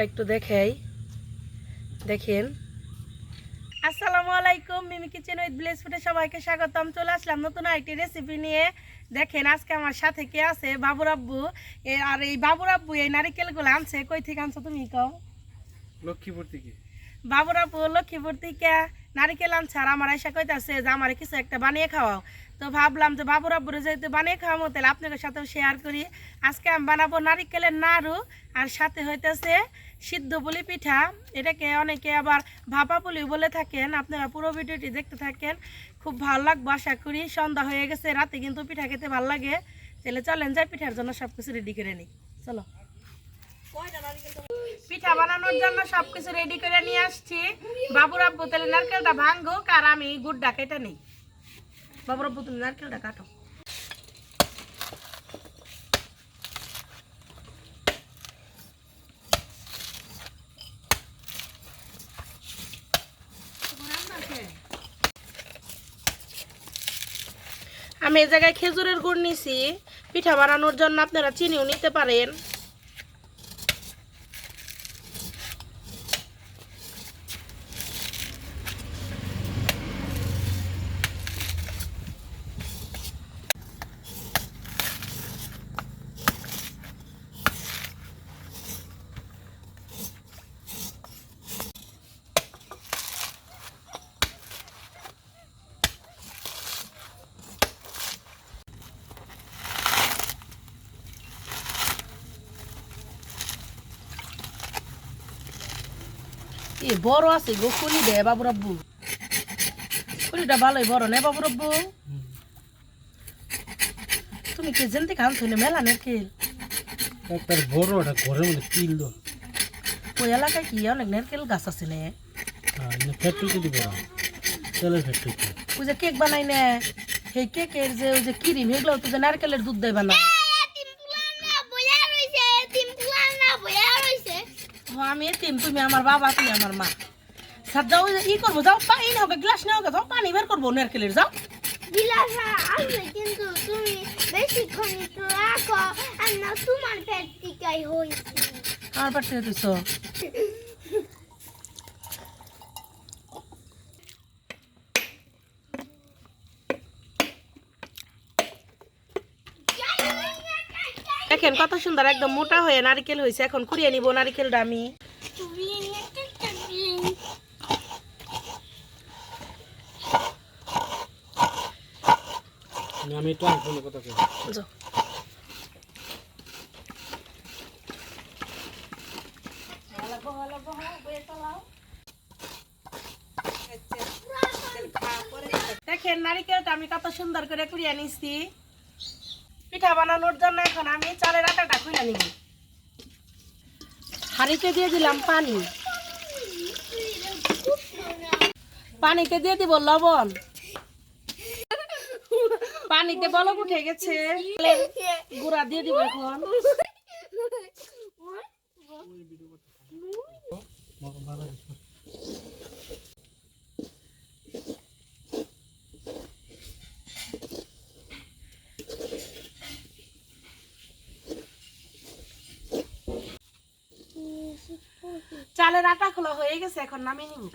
পুরটা একটু দেখাই, দেখেন। আসসালামু আলাইকুম, মিমি কিচেন উইথ ব্লেস ফুডে সবাইকে স্বাগতম। চলে আসলাম নতুন একটি রেসিপি নিয়ে। দেখেন আজকে আমার সাথে কে আছে, বাবুর আব্বু। আর এই বাবুর আব্বু এই নারিকেলগুলো আনছে কই থেকে আনছো তুমি কও? লক্ষ্মীপুর থেকে। বাবুর আব্বু লক্ষ্মীপুর থেকে নারিকেল আনছে, আর আমার আয়সা কইতাছে যে আমার কিছু একটা বানিয়ে খাওয়াও। তো ভাবলাম যে বাবুর আব্বুরে যেহেতু বানিয়ে খাওয়াবো তাহলে আপনাদের সাথেও শেয়ার করি। আজকে আমি বানাবো নারিকেলের নাড়ু, আর সাথে হইতেছে সিদ্ধ পুলি পিঠা। এটাকে অনেকে আবার ভাপা পুলি বলে থাকেন। আপনারা পুরো ভিডিওটি দেখতে থাকেন, খুব ভালো লাগবে আশা করি। সন্ধ্যা হয়ে গেছে, রাতে কিন্তু পিঠা খেতে ভালো লাগে। তাহলে চলেন যাই পিঠার জন্য সব কিছু রেডি করে নিই। চলো, পিঠা বানানোর জন্য সবকিছু রেডি করে নিয়ে আসছি। বাবুর আব্বু তাহলে নারকেলটা ভাঙুক আর আমি গুড়টা কেটে নিই। বাবুর আব্বু তুমি নারকেলটা কাটো। আমি এই জায়গায় খেজুরের গুড় নিছি। পিঠা বানানোর জন্য আপনারা চিনিও নিতে পারেন। এ বড় আছে গো কুলি দে বাবুর আব্বু, কুলিটা ভালোই বড় নে বাবুর আব্বু। তুমি কি জানতে খান থইলে মেলা নারকেল একবার বড় ওটা ঘরের মধ্যে কিল দো। ওই এলাকায় কি অনেক নারকেল গাছ আছে নে? হ্যাঁ, ফ্যাক্টরি যদি বড় তেলের ফ্যাক্টরি। ওই যে কেক বানাই না, সেই কেকের যে ওই যে ক্রিম এগুলো তো যে নারকেলের দুধ দেয় বানায়। আমি এতিম, তুমি আমার বাবা, তুমি আমার মা। স্যার যাও ই করবো, যাও পানি নাও, গ্লাস নাও, যাও পানি বের করবো নারকেলের, যাও। কিন্তু তুমি বেশিক্ষণ একটু রাখো, আর না তোমার পেট টিকাই হয়েছে। আমার পেট থেকে দিছ। দেখেন কত সুন্দর একদম মোটা হয়ে নারকেল হয়েছে। এখন কুড়িয়ে নিব নারকেলটা আমি। আমি একটু আগে কথা কই। দেখেন নারকেলটা আমি কত সুন্দর করে কুড়িয়ে নিচ্ছি। পিঠা বানানোর জন্য এখন আমি চালের আটাটা খুলে নিব। হাঁড়িতে দিয়ে দিলাম পানি, পানিতে দিয়ে দিব লবণ। পানিতে বলক উঠে গেছে, গুঁড়া দিয়ে দিব এখন। চালের আটা খোলা হয়ে গেছে, এখন নামিয়ে নিব।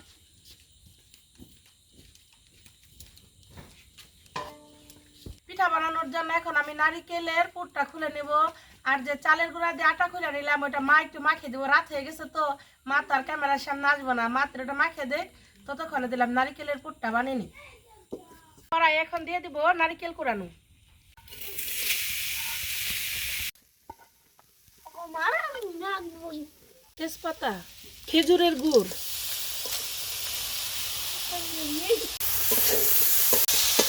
পিঠা বানানোর জন্য এখন আমি নারিকেলের পুরটা খুলে নেব। আর যে চালের গুঁড়া দিয়ে আটা খুলে নিলাম ওইটা মা একটু মাখিয়ে দেবো। রাত হয়ে গেছে তো মা তো আর ক্যামেরার সামনে আসবো না, মাত্র ওটা মাখিয়ে দেয়। ততক্ষণে দিলাম নারিকেলের পুরটা বানিয়ে নি। কড়াই এখন দিয়ে দিব নারিকেল কুড়ানো, তেজপাতা, খেজুরের গুড়,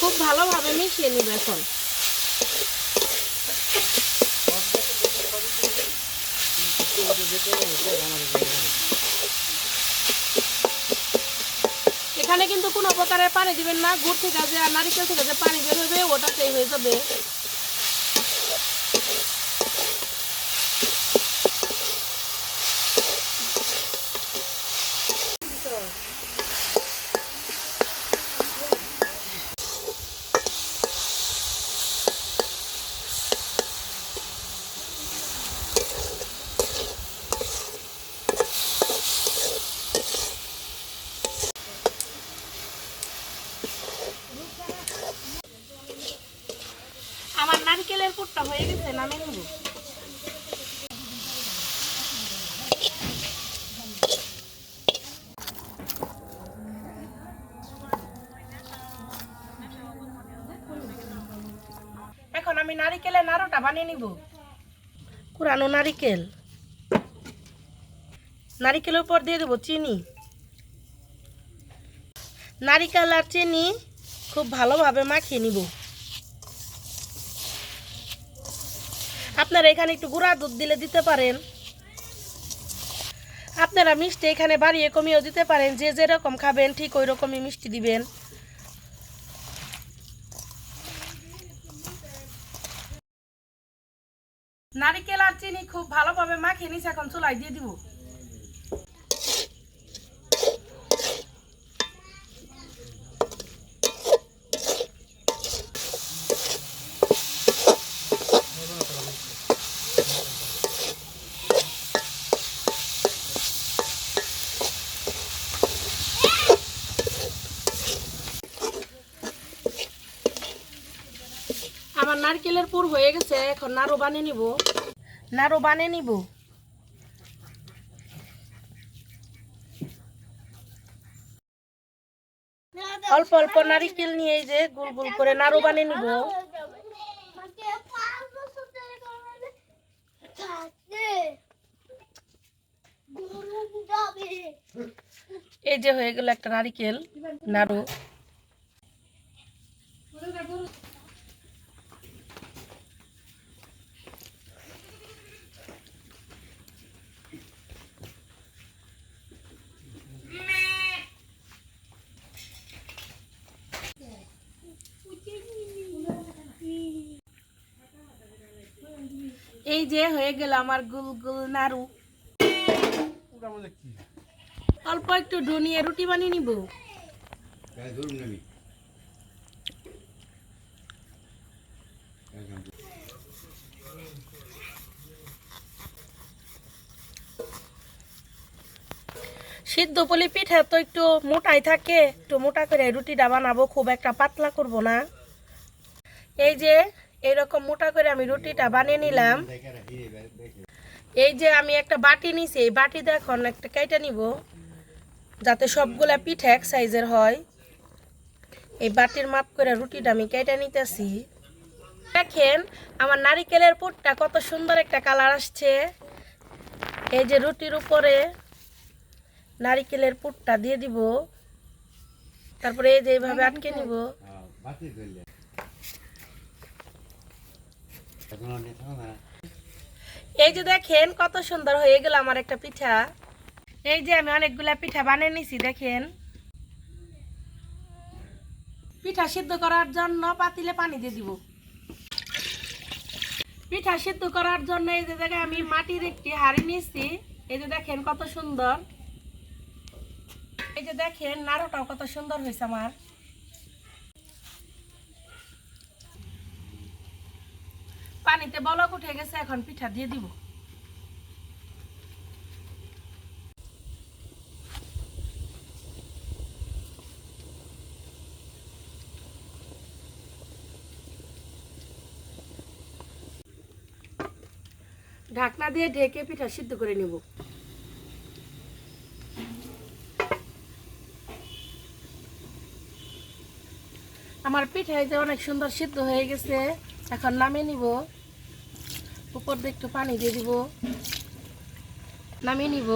খুব ভালোভাবে মিশিয়ে নিব এখন। এখানে কিন্তু কোনো প্রকারের পানি দিবেন না। গুড় থেকে যে আর নারিকেল থেকে যে পানি বের হবে ওটাতেই হয়ে যাবে। নারিকেলের পুরটা হয়ে গেছে, নামিয়ে নেব। এখন আমি নারিকেলের নাড়ুটা বানিয়ে নিব। কুরানো নারিকেল, নারিকেলের উপর দিয়ে দেবো চিনি। নারিকেল আর চিনি খুব ভালোভাবে মাখিয়ে নিব। আপনারা এখানে একটু গুঁড়া দুধ দিলে দিতে পারেন। আপনারা মিষ্টি এখানে বাড়িয়ে কমিয়েও দিতে পারেন, যে যেরকম খাবেন ঠিক ওই রকমই মিষ্টি দিবেন। নারিকেল আর চিনি খুব ভালোভাবে মাখিয়ে নিয়েছি, এখন চুলায় দিয়ে দিব। আমার নারকেলের পুর হয়ে গেছে, এখন নাড়ু বানিয়ে নিব। নাড়ু বানিয়ে নিব। অল্প অল্প নারিকেল নিয়ে এই যে গোল গোল করে নাড়ু বানিয়ে নিব। এই যে হয়ে গেল একটা নারিকেল নাড়ু। এই যে হয়ে গেল আমার গুল গুল নাড়ু। অল্প একটু ডো নিয়ে রুটি বানিয়ে নিব। সিদ্ধ পুলি পিঠা তো একটু মোটাই থাকে, একটু মোটা করে রুটিটা বানাবো, খুব একটা পাতলা করব না। এই যে এইরকম মোটা করে আমি রুটিটা বানিয়ে নিলাম। এই যে আমি একটা বাটি নিছি, এই বাটি এখন একটা কেটে নিব যাতে সবগুলা পিঠা এক সাইজের হয়। এই বাটির মাপ করে রুটিটা আমি কেটে নিতেছি। দেখেন আমার নারিকেলের পুরটা কত সুন্দর একটা কালার আসছে। এই যে রুটির উপরে নারিকেলের পুরটা দিয়ে দিব, তারপরে এই যে এইভাবে আটকে নিব। এই যে দেখেন কত সুন্দর হয়ে গেল আমার একটা পিঠা। এই যে আমি অনেকগুলা পিঠা বানিয়ে নিছি। দেখেন পিঠা সিদ্ধ করার জন্য পাতিলে পানি দিয়ে দিব। পিঠা সিদ্ধ করার জন্য এই যে জায়গায় আমি মাটির একটি হাঁড়ি নিয়েছি। এই যে দেখেন কত সুন্দর। এই যে দেখেন নাড়ুটাও কত সুন্দর হয়েছে আমার। পানিতে বলক উঠে গেছে, এখন পিঠা দিয়ে দিব। ঢাকনা দিয়ে ঢেকে পিঠা সিদ্ধ করে নেব। আমার পিঠা এই যে অনেক সুন্দর সিদ্ধ হয়ে গেছে, এখন নামিয়ে নিব। উপর দিয়ে একটু পানি দিয়ে দিব, নামিয়ে নিব।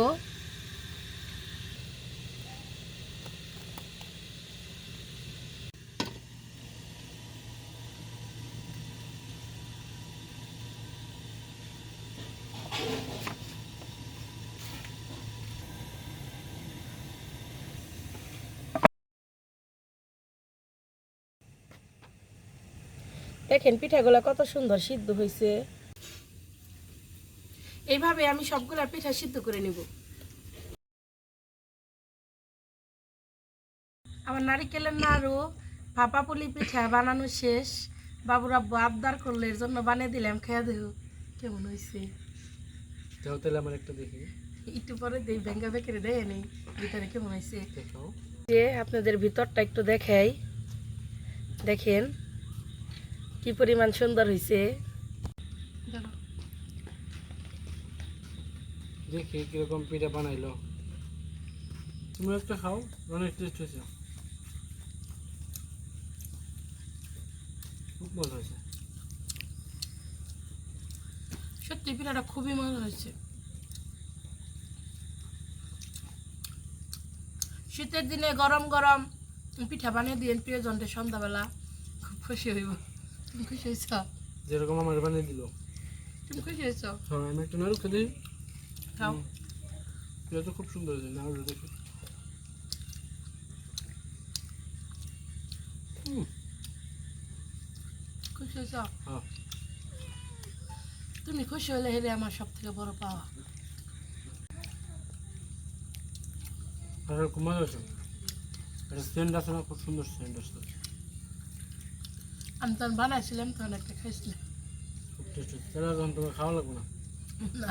দেখেন পিঠাগুলো কত সুন্দর সিদ্ধ হয়েছে। এইভাবে আমি সবগুলা পিঠা সিদ্ধ করে নিব। আমার নারিকেলের নাড়ু ভাপা পুলি পিঠা বানানো শেষ। বাবুর আব্বু আবদার করলে এর জন্য বানিয়ে দিলাম, খেয়ে দেব কেমন হয়েছে। তাহলে আমার একটা দেখি, একটু পরে দেই, ভেঙ্গা বেঁকে দেয় নেই ভিতরে কেমন হয়েছে। যে আপনাদের ভিতরটা একটু দেখাই, দেখেন কি পরিমাণ সুন্দর হয়েছে। দেখি কিরকম পিঠা বানাইলো। তুমি একটা খাও, অনেক টেস্ট হয়েছে, খুব মজা হয়েছে। সত্যি পিঠাটা খুবই মজা হয়েছে। শীতের দিনে গরম গরম পিঠা বানিয়ে দিয়েন প্রিয়জনদের সন্ধ্যাবেলা, খুব খুশি হইব। তুমি খুশি হয়েছ? যেরকম আমার বানিয়ে দিল। তুমি খুশি হয়েছ? হ্যাঁ, আমি একটা নাড়ু খেয়ে দিই। খাও। এটা তো খুব সুন্দর হয়েছে, নাড়ুটা দেখি। খুশি হয়েছ? হ্যাঁ, তুমি খুশি হলে হেরে আমার সব থেকে বড় পাওয়া। আর খুব মজা হয়েছে। এটা সেন্ট আছে না, খুব সুন্দর সেন্ট আছে, আমি তখন বানাইছিলাম, তখন একটা খাইছিলাম। খুব টেস্ট হয়েছে। তাহলে এখন তোমার খাওয়া লাগবে না। না,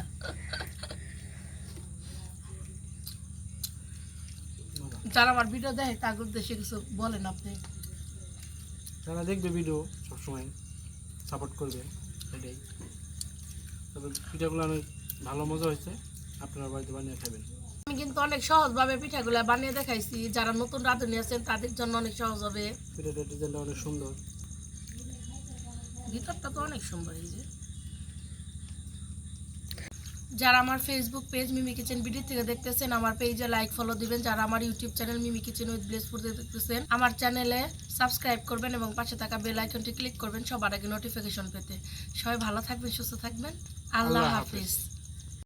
মজা। যারা আমার ভিডিও দেখে তাদের উদ্দেশ্যে কিছু বলেন আপনি। যারা দেখবে ভিডিও সবসময় সাপোর্ট করবে, এটাই। তবে পিঠাগুলো অনেক ভালো মজা হয়েছে, আপনারা বাড়িতে বানিয়ে খাবেন। আমি কিন্তু অনেক সহজভাবে পিঠাগুলো বানিয়ে দেখাইছি, যারা নতুন রাঁধুনি আছেন তাদের জন্য অনেক সহজ হবে। পিঠাটার ডিজাইনটা অনেক সুন্দর, ভিতরটা তো অনেক সুন্দর। এই যে যারা আমার Facebook page Mimi kitchen BD থেকে দেখতেছেন, আমার পেজে লাইক ফলো দিবেন। যারা আমার YouTube channel Mimi kitchen with ব্লেসপুর থেকে দেখতেছেন, আমার চ্যানেলে সাবস্ক্রাইব করবেন এবং পাশে থাকা বেল আইকনটি ক্লিক করবেন সবার আগে নোটিফিকেশন পেতে। সবাই ভালো থাকবেন, সুস্থ থাকবেন। আল্লাহ আল্লাহ হাফিজ। হাফেজ।